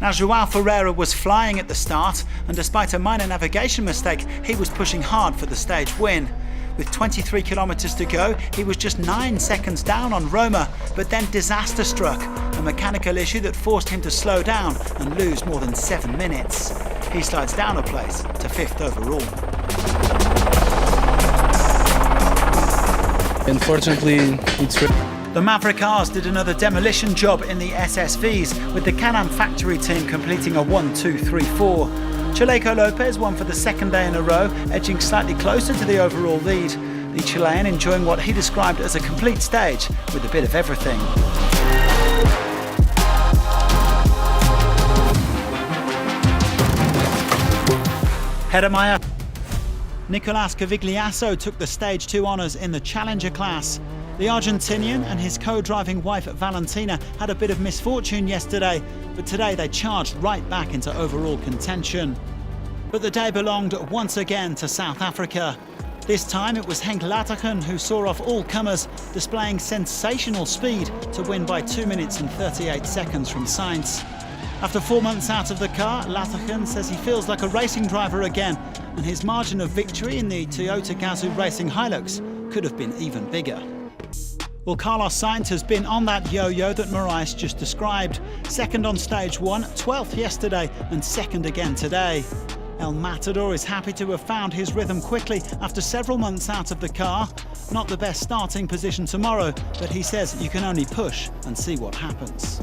Now, João Ferreira was flying at the start, and despite a minor navigation mistake, he was pushing hard for the stage win. With 23 kilometers to go, he was just 9 seconds down on Roma, but then disaster struck, a mechanical issue that forced him to slow down and lose more than 7 minutes. He slides down a place to 5th overall. Unfortunately, it's the Maverick R's did another demolition job in the SSVs, with the Can-Am factory team completing a 1-2-3-4. Chaleco Lopez won for the second day in a row, edging slightly closer to the overall lead. The Chilean enjoying what he described as a complete stage with a bit of everything. Hedemeier. Nicolas Cavigliasso took the Stage 2 honours in the Challenger class. The Argentinian and his co-driving wife Valentina had a bit of misfortune yesterday, but today they charged right back into overall contention. But the day belonged once again to South Africa. This time it was Henk Latergen who saw off all comers, displaying sensational speed to win by 2 minutes and 38 seconds from Sainz. After 4 months out of the car, Latergen says he feels like a racing driver again, and his margin of victory in the Toyota Gazoo Racing Hilux could have been even bigger. Well, Carlos Sainz has been on that yo-yo that Moraes just described. Second on stage 1, 12th yesterday, and second again today. El Matador is happy to have found his rhythm quickly after several months out of the car. Not the best starting position tomorrow, but he says you can only push and see what happens.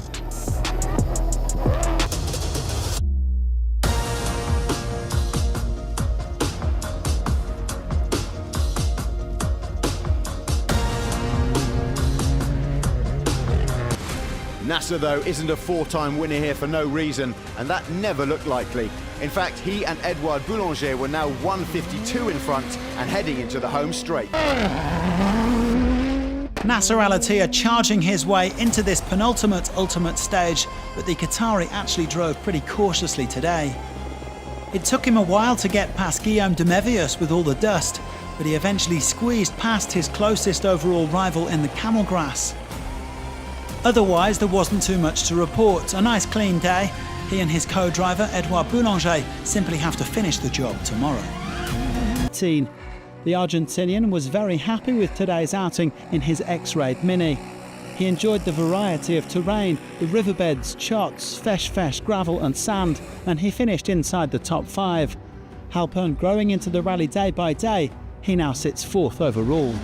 Nasser, though, isn't a 4-time winner here for no reason, and that never looked likely. In fact, he and Edouard Boulanger were now 152 in front and heading into the home straight. Nasser Al-Attiyah charging his way into this penultimate ultimate stage, but the Qatari actually drove pretty cautiously today. It took him a while to get past Guillaume de Mevius with all the dust, but he eventually squeezed past his closest overall rival in the camel grass. Otherwise, there wasn't too much to report. A nice clean day. He and his co-driver, Edouard Boulanger, simply have to finish the job tomorrow. The Argentinian was very happy with today's outing in his X-Raid Mini. He enjoyed the variety of terrain, the riverbeds, chots, fesh, gravel and sand, and he finished inside the top 5. Halpern growing into the rally day by day, he now sits 4th overall.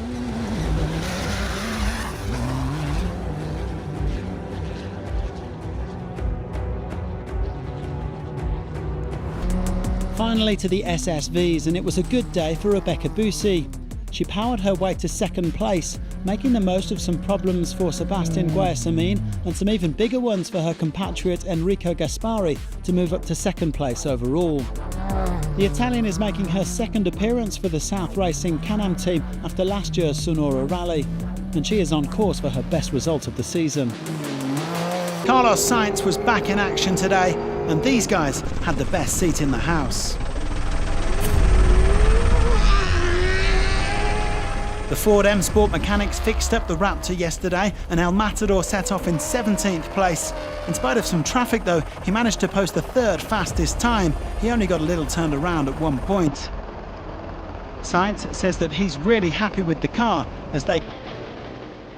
Finally to the SSVs, and it was a good day for Rebecca Bussi. She powered her way to second place, making the most of some problems for Sebastian Guayasamín and some even bigger ones for her compatriot Enrico Gaspari to move up to second place overall. The Italian is making her second appearance for the South Racing Can-Am team after last year's Sonora Rally, and she is on course for her best result of the season. Carlos Sainz was back in action today, and these guys had the best seat in the house. The Ford M Sport mechanics fixed up the Raptor yesterday, and El Matador set off in 17th place. In spite of some traffic though, he managed to post the 3rd fastest time. He only got a little turned around at one point. Sainz says that he's really happy with the car as they...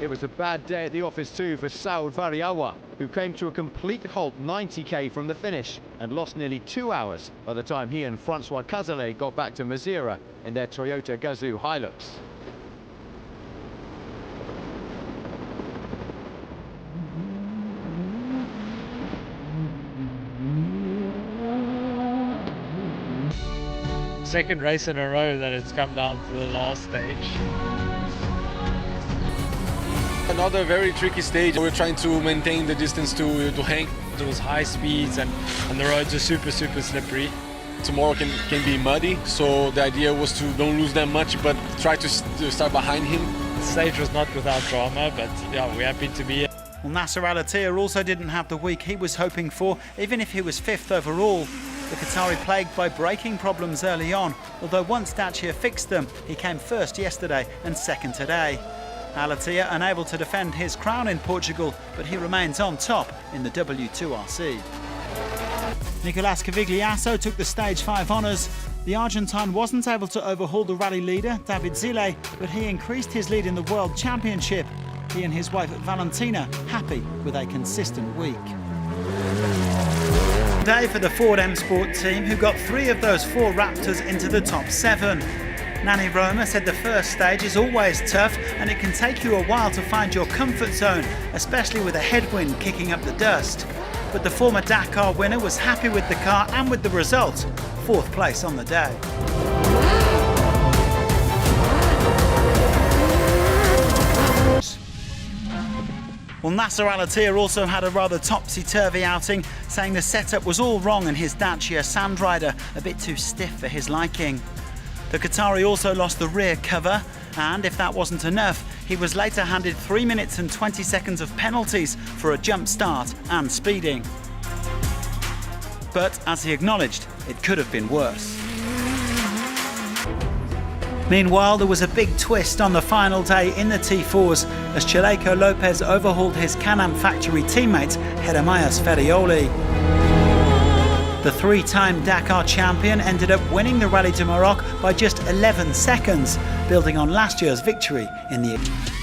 It was a bad day at the office too for Saud Variawa, who came to a complete halt 90k from the finish and lost nearly 2 hours by the time he and Francois Cazalet got back to Mazira in their Toyota Gazoo Hilux. Second race in a row that it's come down to the last stage. another very tricky stage. We're trying to maintain the distance to Henk. It was high speeds and the roads are super slippery. Tomorrow can be muddy, so the idea was to don't lose that much, but try to start behind him. The stage was not without drama, but yeah, we're happy to be here. Well, Nasser Al-Attiyah also didn't have the week he was hoping for, even if he was 5th overall. The Qatari plagued by braking problems early on, although once Dacia fixed them, he came first yesterday and second today. Al-Attiyah unable to defend his crown in Portugal, but he remains on top in the W2RC. Nicolas Cavigliasso took the Stage 5 honours. The Argentine wasn't able to overhaul the rally leader, David Zille, but he increased his lead in the World Championship. He and his wife Valentina happy with a consistent week. Day for the Ford M Sport team, who got 3 of those 4 Raptors into the top 7. Nanny Roma said the first stage is always tough and it can take you a while to find your comfort zone, especially with a headwind kicking up the dust. But the former Dakar winner was happy with the car and with the result, 4th place on the day. Well, Nasser Al-Attiyah also had a rather topsy-turvy outing, saying the setup was all wrong and his Dacia Sandrider a bit too stiff for his liking. The Qatari also lost the rear cover, and if that wasn't enough, he was later handed 3 minutes and 20 seconds of penalties for a jump start and speeding. But as he acknowledged, it could have been worse. Meanwhile, there was a big twist on the final day in the T4s as Chaleco Lopez overhauled his Can-Am factory teammate Jeremias Ferrioli. The 3-time Dakar champion ended up winning the Rally du Maroc by just 11 seconds, building on last year's victory in the...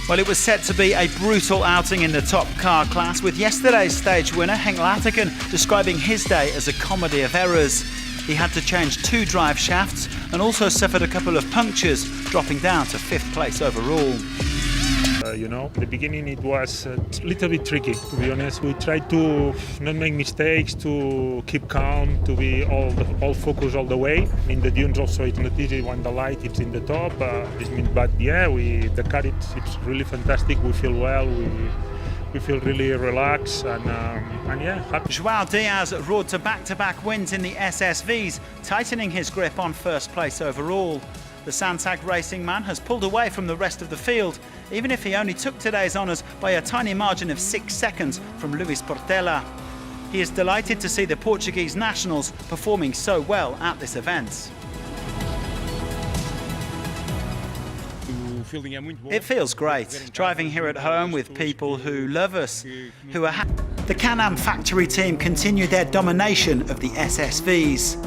Well, it was set to be a brutal outing in the top car class, with yesterday's stage winner Henk Laterken describing his day as a comedy of errors. He had to change 2 drive shafts and also suffered a couple of punctures, dropping down to 5th place overall. The beginning it was a little bit tricky, to be honest. We tried to not make mistakes, to keep calm, to be all focused all the way. In the dunes also it's not easy when the light is in the top. But yeah, the car it's really fantastic. We feel well. We feel really relaxed and yeah, happy. Joao Diaz roared to back-to-back wins in the SSVs, tightening his grip on 1st place overall. The Santag racing man has pulled away from the rest of the field, even if he only took today's honours by a tiny margin of 6 seconds from Luis Portela. He is delighted to see the Portuguese nationals performing so well at this event. It feels great, driving here at home with people who love us, who are happy. The Can-Am factory team continued their domination of the SSVs.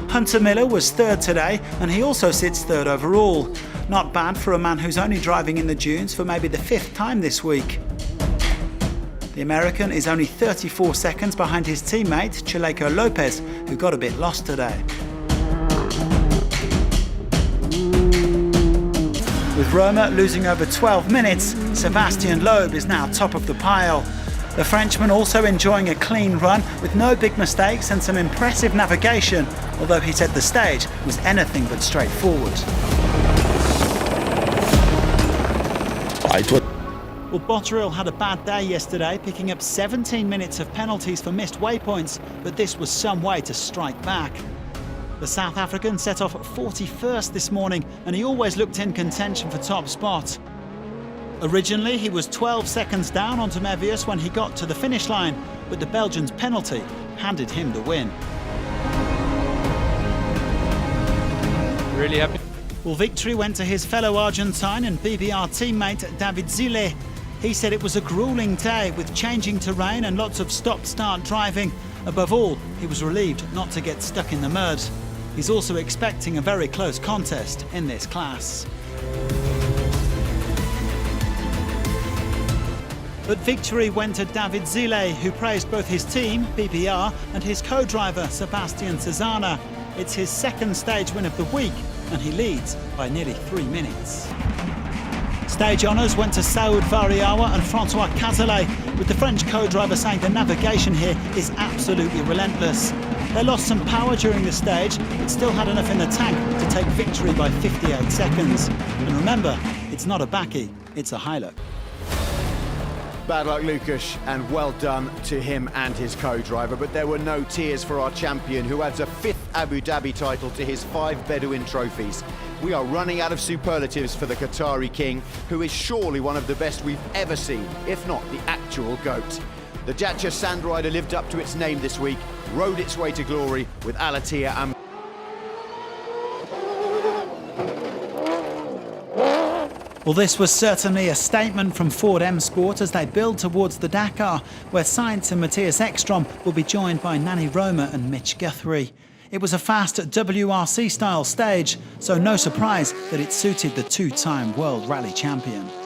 Hunter Miller was 3rd today, and he also sits 3rd overall. Not bad for a man who's only driving in the dunes for maybe the 5th time this week. The American is only 34 seconds behind his teammate, Chaleco Lopez, who got a bit lost today. With Roma losing over 12 minutes, Sébastien Loeb is now top of the pile. The Frenchman also enjoying a clean run with no big mistakes and some impressive navigation, although he said the stage was anything but straightforward. Well, Botterill had a bad day yesterday, picking up 17 minutes of penalties for missed waypoints, but this was some way to strike back. The South African set off 41st this morning, and he always looked in contention for top spot. Originally, he was 12 seconds down onto Mevius when he got to the finish line, but the Belgian's penalty handed him the win. Really happy. Well, victory went to his fellow Argentine and BBR teammate David Zille. He said it was a grueling day with changing terrain and lots of stop-start driving. Above all, he was relieved not to get stuck in the mud. He's also expecting a very close contest in this class. But victory went to David Zille, who praised both his team, BBR, and his co-driver, Sebastian Cesana. It's his 2nd stage win of the week, and he leads by nearly 3 minutes. Stage honours went to Saoud Variawa and Francois Cazelet, with the French co-driver saying the navigation here is absolutely relentless. They lost some power during the stage, but still had enough in the tank to take victory by 58 seconds. And remember, it's not a Bakkie, it's a Hilux. Bad luck, Lucas, and well done to him and his co-driver, but there were no tears for our champion, who adds a 5th Abu Dhabi title to his 5 Bedouin trophies. We are running out of superlatives for the Qatari king, who is surely one of the best we've ever seen, if not the actual GOAT. The Dacia Sandrider lived up to its name this week, rode its way to glory with Al-Attiyah and Well, this was certainly a statement from Ford M Sport as they build towards the Dakar, where Sainz and Matthias Ekstrom will be joined by Nanni Roma and Mitch Guthrie. It was a fast WRC-style stage, so no surprise that it suited the two-time World Rally Champion.